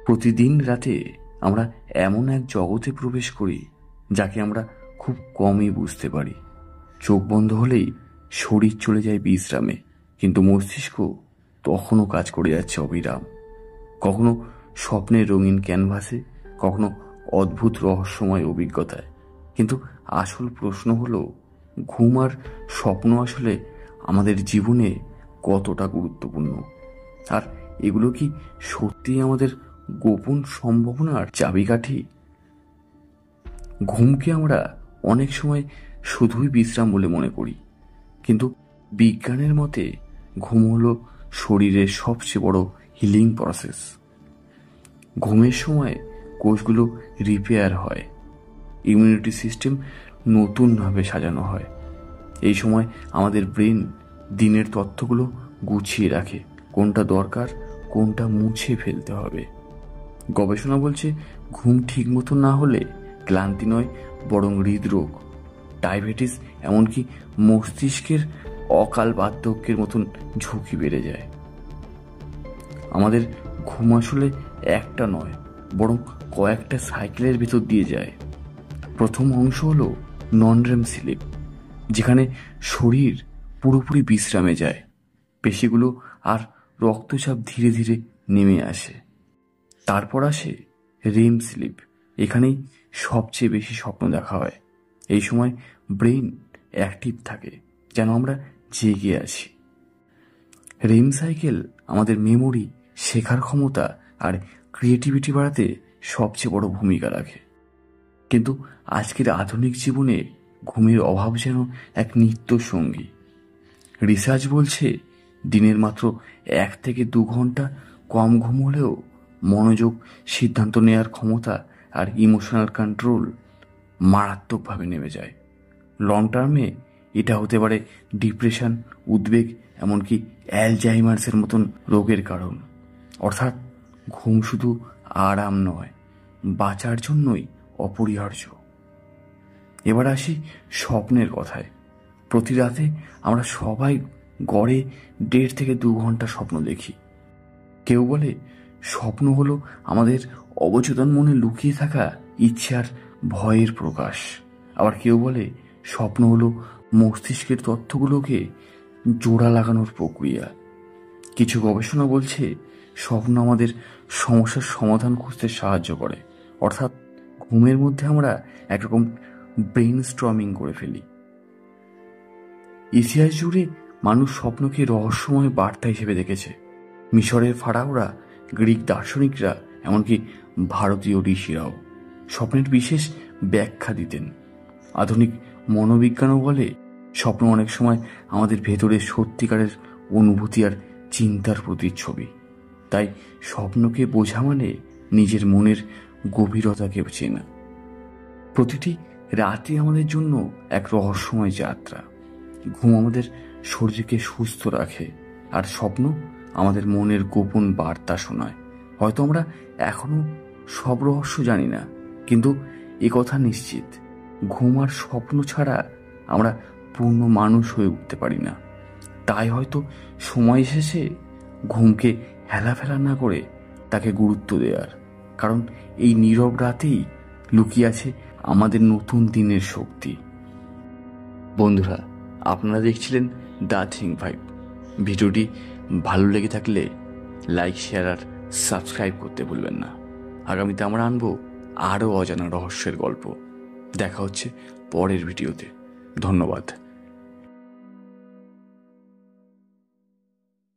প্রতিদিন রাতে আমরা এমন এক জগতে প্রবেশ করি যাকে আমরা খুব কমই বুঝতে পারি। চোখ বন্ধ হলেই শরীর চলে যায় বিশ্রামে, কিন্তু মস্তিষ্ক তখনও কাজ করে যাচ্ছে অবিরাম। কখনো স্বপ্নের রঙিন ক্যানভাসে, কখনো অদ্ভুত রহস্যময় অভিজ্ঞতায়। কিন্তু আসল প্রশ্ন হলো, ঘুম আর স্বপ্ন আসলে আমাদের জীবনে কতটা গুরুত্বপূর্ণ? আর এগুলো কি সত্যিই আমাদের গোপন সম্ভাবনার চাবিকাঠি? ঘুমকে আমরা অনেক সময় শুধুই বিশ্রাম বলে মনে করি, কিন্তু বিজ্ঞানের মতে ঘুম হলো শরীরের সবচেয়ে বড় হিলিং প্রসেস। ঘুমের সময় কোষগুলো রিপেয়ার হয়, ইমিউনিটি সিস্টেম নতুনভাবে সাজানো হয়। এই সময় আমাদের ব্রেন দিনের তথ্যগুলো গুছিয়ে রাখে, কোনটা দরকার, কোনটা মুছে ফেলতে হবে। গবেষণা বলছে, ঘুম ঠিক মতো না হলে ক্লান্তি নয়, বরং হৃদরোগ, ডায়াবেটিস, এমনকি মস্তিষ্কের অকাল বার্ধক্যের মতন ঝুঁকি বেড়ে যায়। আমাদের ঘুম আসলে একটা নয়, বরং কয়েকটা সাইকেলের ভিতর দিয়ে যায়। প্রথম অংশ হলো নন রেম স্লিপ, যেখানে শরীর পুরোপুরি বিশ্রামে যায়, পেশিগুলো আর রক্তচাপ ধীরে ধীরে নেমে আসে। তারপর আসে রেম স্লিপ, এখানেই সবচেয়ে বেশি স্বপ্ন দেখা হয়। এই সময় ব্রেন অ্যাক্টিভ থাকে, যেন আমরা জেগে আছি। রেম সাইকেল আমাদের মেমোরি, শেখার ক্ষমতা আর ক্রিয়েটিভিটি বাড়াতে সবচেয়ে বড় ভূমিকা রাখে। কিন্তু আজকের আধুনিক জীবনে ঘুমের অভাব যেন এক নিত্য সঙ্গী। রিসার্চ বলছে, দিনের মাত্র 1 থেকে 2 ঘন্টা কম ঘুম হলেও মনোযোগ, সিদ্ধান্ত নেওয়ার ক্ষমতা আর ইমোশনাল কন্ট্রোল মারাত্মকভাবে নেমে যায়। লং টার্মে এটা হতে পারে ডিপ্রেশন, উদ্বেগ, এমনকি অ্যালজাইমার্সের মতন রোগের কারণ। অর্থাৎ ঘুম শুধু আরাম নয়, বাঁচার জন্যই অপরিহার্য। এবার আসি স্বপ্নের কথায়। প্রতি রাতে আমরা সবাই গড়ে 1.5 থেকে 2 ঘন্টা স্বপ্ন দেখি। কেউ বলে স্বপ্ন হলো আমাদের অবচেতন মনে লুকিয়ে থাকা ইচ্ছার ভয়ের প্রকাশ। আবার কেউ বলে স্বপ্ন হলো মস্তিষ্কের তথ্যগুলোকে জোড়া লাগানোর প্রক্রিয়া। কিছু গবেষণা বলছে, স্বপ্ন আমাদের সমস্যার সমাধান খুঁজতে সাহায্য করে। অর্থাৎ ঘুমের মধ্যে আমরা একরকম ব্রেন স্টর্মিং করে ফেলি। ইতিহাস জুড়ে মানুষ স্বপ্নকে রহস্যময় বার্তা হিসেবে দেখেছে। মিশরের ফারাওরা, গ্রিক দার্শনিকরা, এমনকি ভারতীয় ঋষিরাও স্বপ্নের বিশেষ ব্যাখ্যা দিতেন। আধুনিক মনোবিজ্ঞানও বলে, স্বপ্ন অনেক সময় আমাদের ভেতরের সত্যিকারের অনুভূতি আর চিন্তার প্রতিচ্ছবি। তাই স্বপ্নকে বোঝা মানে নিজের মনের গভীরতাকে চেনা। প্রতিটি রাতে আমাদের জন্য এক রহস্যময় যাত্রা। ঘুম আমাদের শরীরকে সুস্থ রাখে, আর স্বপ্ন আমাদের মনের গোপন বার্তা শোনায়। হয়তো আমরা এখনো সব রহস্য জানি না, কিন্তু কথা নিশ্চিত, ঘুম আর স্বপ্ন ছাড়া আমরা পূর্ণ মানুষ হয়ে উঠতে পারি না। তাই হয়তো সময় এসেছে ঘুমকে হেলাফেলা না করে তাকে গুরুত্ব দেওয়ার, কারণ এই নীরব রাতেই লুকিয়ে আছে আমাদের নতুন দিনের শক্তি। বন্ধুরা, আপনারা দেখছিলেন দ্য থিঙ্ক ভাইব। ভিডিওটি ভালো লেগে থাকলে লাইক, শেয়ার আর সাবস্ক্রাইব করতে ভুলবেন না। আগামীতে আমরা আনবো আরও অজানা রহস্যের গল্প। দেখা হচ্ছে পরের ভিডিওতে। ধন্যবাদ।